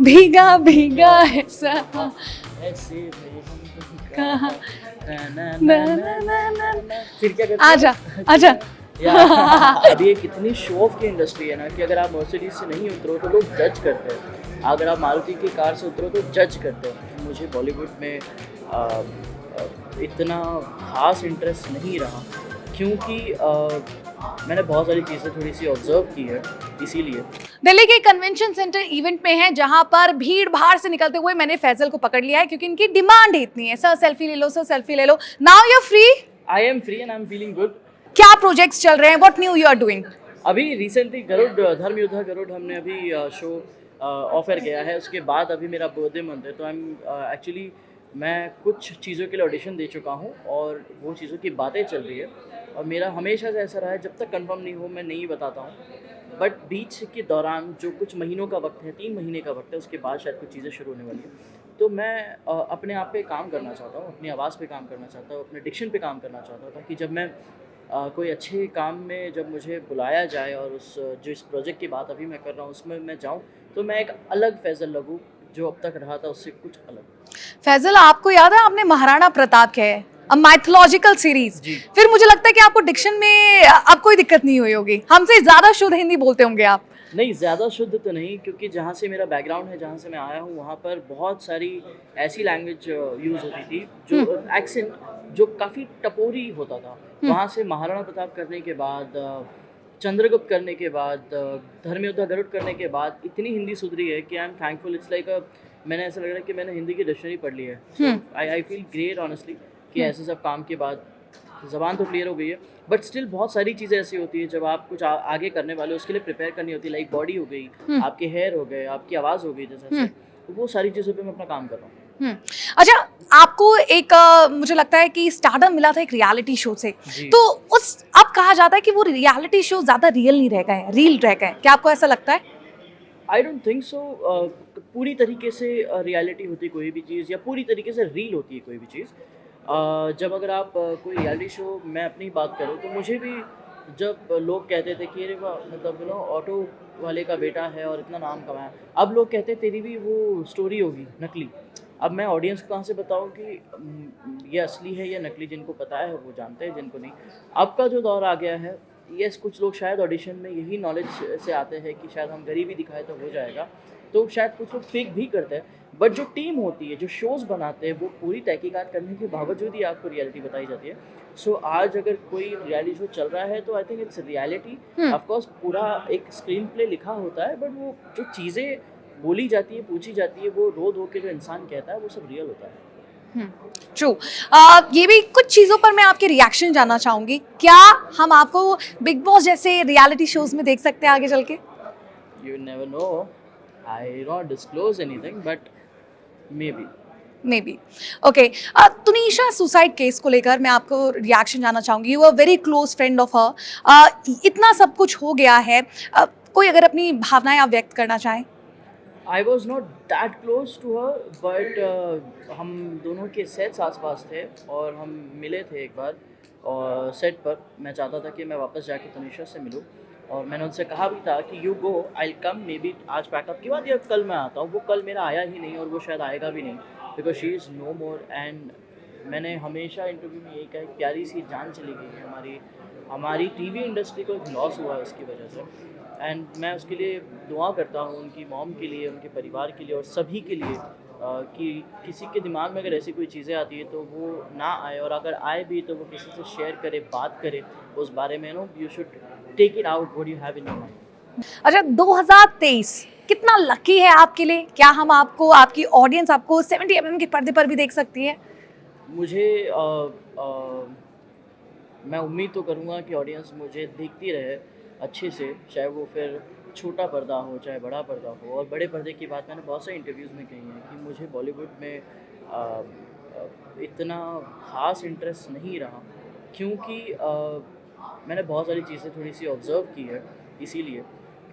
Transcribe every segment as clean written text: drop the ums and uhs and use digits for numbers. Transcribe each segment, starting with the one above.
भीगा भीगा है सा ऐसे में हम कहा ना ना ना ना ना ना ना। फिर क्या करते आजा हैं? आजा यार अभी एक इतनी शो ऑफ की इंडस्ट्री है ना कि अगर आप मर्सिडीज से नहीं उतरो तो लोग जज करते हैं, अगर आप मारुति की कार से उतरो तो जज करते हैं। मुझे बॉलीवुड में इतना खास इंटरेस्ट नहीं रहा क्योंकि मैंने बहुत सारी चीज़ें थोड़ी सी ऑब्जर्व की है इसीलिए। दिल्ली के कन्वेंशन सेंटर इवेंट में है जहां पर भीड़ भाड़ से निकलते हुए मैंने फैजल को पकड़ लिया है क्योंकि इनकी डिमांड ही इतनी है, सर सेल्फी ले लो, सर सेल्फी ले लो। Now you free. I am free and I am feeling good. क्या प्रोजेक्ट्स चल रहे हैं, what new you are doing? अभी रिसेंटली गरुड़ धर्म योद्धा गरुड़ हमने अभी शो ऑफर किया है, उसके बाद अभी मेरा बर्थडे मंथ है तो आई एम एक्चुअली मैं कुछ चीज़ों के लिए ऑडिशन दे चुका हूँ और वो चीज़ों की बातें चल रही है और मेरा हमेशा से ऐसा रहा है जब तक कंफर्म नहीं हो मैं नहीं बताता हूँ। बट बीच के दौरान जो कुछ महीनों का वक्त है, 3 महीने का वक्त है, उसके बाद शायद कुछ चीज़ें शुरू होने वाली है। तो मैं अपने आप पे काम करना चाहता हूँ, अपनी आवाज़ पे काम करना चाहता हूँ, अपने डिक्शन पे काम करना चाहता हूँ ताकि जब मैं कोई अच्छे काम में जब मुझे बुलाया जाए और उस जो इस प्रोजेक्ट की बात अभी मैं कर रहा हूँ उसमें मैं जाऊँ तो मैं एक अलग फैज़ल लगूँ, जो अब तक रहा था उससे कुछ अलग। फैजल, आपको याद है आपने महाराणा प्रताप किया है, अ माइथोलॉजिकल सीरीज। जी। फिर मुझे लगता है कि आपको डिक्शन में अब कोई दिक्कत नहीं हुई होगी, हमसे ज्यादा शुद्ध हिंदी बोलते होंगे आप। नहीं, ज़्यादा शुद्ध तो नहीं क्योंकि जहाँ से मेरा बैकग्राउंड है, जहाँ से मैं आया हूँ, वहाँ पर बहुत सारी ऐसी लैंग्वेज यूज़ होती थी जो एक्सेंट जो काफ़ी टपोरी होता था। वहाँ से महाराणा प्रताप करने के बाद चंद्रगुप्त करने के बाद धर्मयोद्धा गरुड़ करने के बाद इतनी हिंदी सुधरी है कि I am thankful. It's like मैंने ऐसा लग रहा है कि मैंने हिंदी की डिक्शनरी पढ़ ली है। सो आई फील ग्रेट ऑनेस्टली कि ऐसे सब काम के बाद ज़बान तो क्लियर हो गई है बट स्टिल बहुत सारी चीज़ें ऐसी होती है जब आप कुछ आगे करने वाले हो उसके लिए प्रिपेयर करनी होती है, लाइक बॉडी हो गई, आपके हेयर हो गए, आपकी आवाज़ हो गई जैसे से, तो वो सारी चीज़ों पे मैं अपना काम कर रहा हूँ। अच्छा, आपको एक मुझे लगता है कि स्टारडम मिला था एक रियलिटी शो से, जी। तो उस अब कहा जाता है कि वो रियलिटी शो ज्यादा रियल नहीं रह गए हैं, रील रह गए हैं। क्या आपको ऐसा लगता है? I don't think so. पूरी तरीके से रियलिटी होती है कोई भी चीज़ या पूरी तरीके से रील होती है कोई भी चीज़। जब अगर आप कोई रियलिटी शो, मैं अपनी बात करूँ तो मुझे भी जब लोग कहते थे कि अरे वाह, मतलब ऑटो वाले का बेटा है और इतना नाम कमाया, अब लोग कहते हैं तेरी भी वो स्टोरी होगी नकली। अब मैं ऑडियंस को कहाँ से बताऊँ कि ये असली है या नकली, जिनको पता है वो जानते हैं, जिनको नहीं। अब का जो दौर आ गया है, यस कुछ लोग शायद ऑडिशन में यही नॉलेज से आते हैं कि शायद हम गरीबी दिखाए तो हो जाएगा, तो शायद कुछ लोग फेक भी करते हैं। बट जो टीम होती है, जो शोज़ बनाते हैं, वो पूरी तहकीकात करने के बावजूद ही आपको रियलिटी बताई जाती है। सो आज अगर कोई रियलिटी शो चल रहा है तो I think it's reality. Of course पूरा एक स्क्रीन प्ले लिखा होता है बट वो जो चीज़ें बोली जाती है, पूछी जाती है, वो रो के जो इंसान कहता है वो सब रियल होता है। ट्रू। ये भी कुछ चीजों पर मैं आपके रिएक्शन जानना चाहूंगी। क्या हम आपको बिग बॉस जैसे रियलिटी शोज में देख सकते हैं आगे चल के? You never know, I not disclose anything but maybe. Maybe. Okay. Tunisha suicide case को लेकर मैं आपको रिएक्शन जानना चाहूंगी। You are very close friend of her. इतना सब कुछ हो गया है, कोई अगर अपनी भावनाएं आप व्यक्त करना चाहें? I was not that close to her but हम दोनों के सेट्स आसपास थे और हम मिले थे एक बार और सेट पर मैं चाहता था कि मैं वापस जाके तनिषा से मिलूं और मैंने उनसे कहा भी था कि you go, I come may be आज पैकअप की बात या कल मैं आता हूँ। वो कल मेरा आया ही नहीं और वो शायद आएगा भी नहीं because she is no more. And मैंने हमेशा इंटरव्यू में यही कहा, एक प्यारी सी जान चली गई है हमारी, हमारी टीवी इंडस्ट्री को एक लॉस हुआ है उसकी वजह से। एंड मैं उसके लिए दुआ करता हूँ, उनकी मॉम के लिए, उनके परिवार के लिए और सभी के लिए कि किसी के दिमाग में अगर ऐसी कोई चीज़ें आती है तो वो ना आए और अगर आए भी तो वो किसी से शेयर करे, बात करे उस बारे में। You should take it out what you have in your mind. अच्छा, 2023 कितना लकी है आपके लिए? क्या हम आपको, आपकी ऑडियंस आपको 70 mm के पर्दे पर भी देख सकती है? मुझे मैं उम्मीद तो करूँगा कि ऑडियंस मुझे देखती रहे अच्छे से, चाहे वो फिर छोटा पर्दा हो चाहे बड़ा पर्दा हो। और बड़े पर्दे की बात मैंने बहुत सारे इंटरव्यूज़ में कही है कि मुझे बॉलीवुड में इतना ख़ास इंटरेस्ट नहीं रहा क्योंकि मैंने बहुत सारी चीज़ें थोड़ी सी ऑब्ज़र्व की है इसीलिए।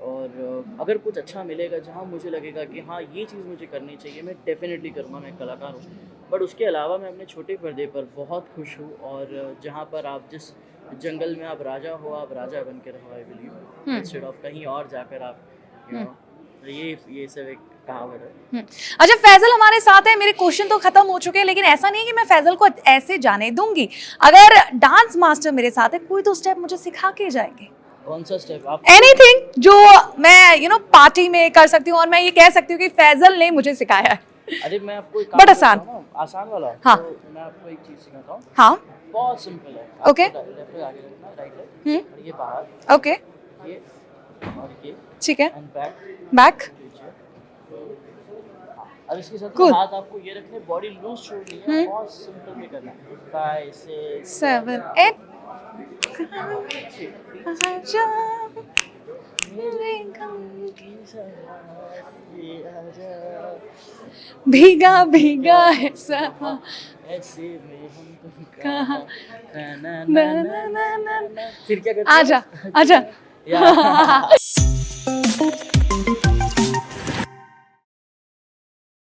और अगर कुछ अच्छा मिलेगा जहाँ मुझे लगेगा कि हाँ ये चीज़ मुझे करनी चाहिए, मैं डेफ़िनेटली करूँगा, मैं एक कलाकार हूँ। बट उसके अलावा मैं अपने छोटे पर्दे पर बहुत खुश हूँ और जहाँ पर आप जिस जंगल में आप राजा हो, आप राजा बन के रहो, आई बिलीव, इंस्टेड ऑफ कहीं और जाकर आप यू नो। तो ये सब एक कहाँ पर है? अच्छा, फैजल हमारे साथ है। मेरे क्वेश्चन तो खत्म हो चुके हैं, लेकिन ऐसा नहीं है कि मैं फैजल को ऐसे जाने दूंगी। अगर डांस मास्टर मेरे साथ है, कोई तो स्टेप मुझे सिखा के जाएंगे। कौन सा स्टेप आप? एनीथिंग जो मैं पार्टी में कर सकती हूँ और मैं ये कह सकती हूँ कि फैजल ने मुझे सिखाया है। अरे मैं आपको एक But काम आसान। करता हूँ ना, आसान वाला। हाँ। तो मैं आपको एक चीज़ सिखाता हूँ, हाँ। बहुत सिंपल है। Okay. आपको लेफ्ट लेग आगे रखना, राइट लेग हम्म। और ये बाहर, ओके, ये और ये ठीक है। And back back. पीछे। अब इसके साथ Cool. हाथ आपको ये रखने, बॉडी लूज छोड़नी है, बहुत सिंपल में करना है। 5 6 7 8 भीगा भीगा है सहा ऐसे में हम तुम कहाँ ना ना ना ना ना ना ना। फिर क्या करते हैं? आजा आजा। या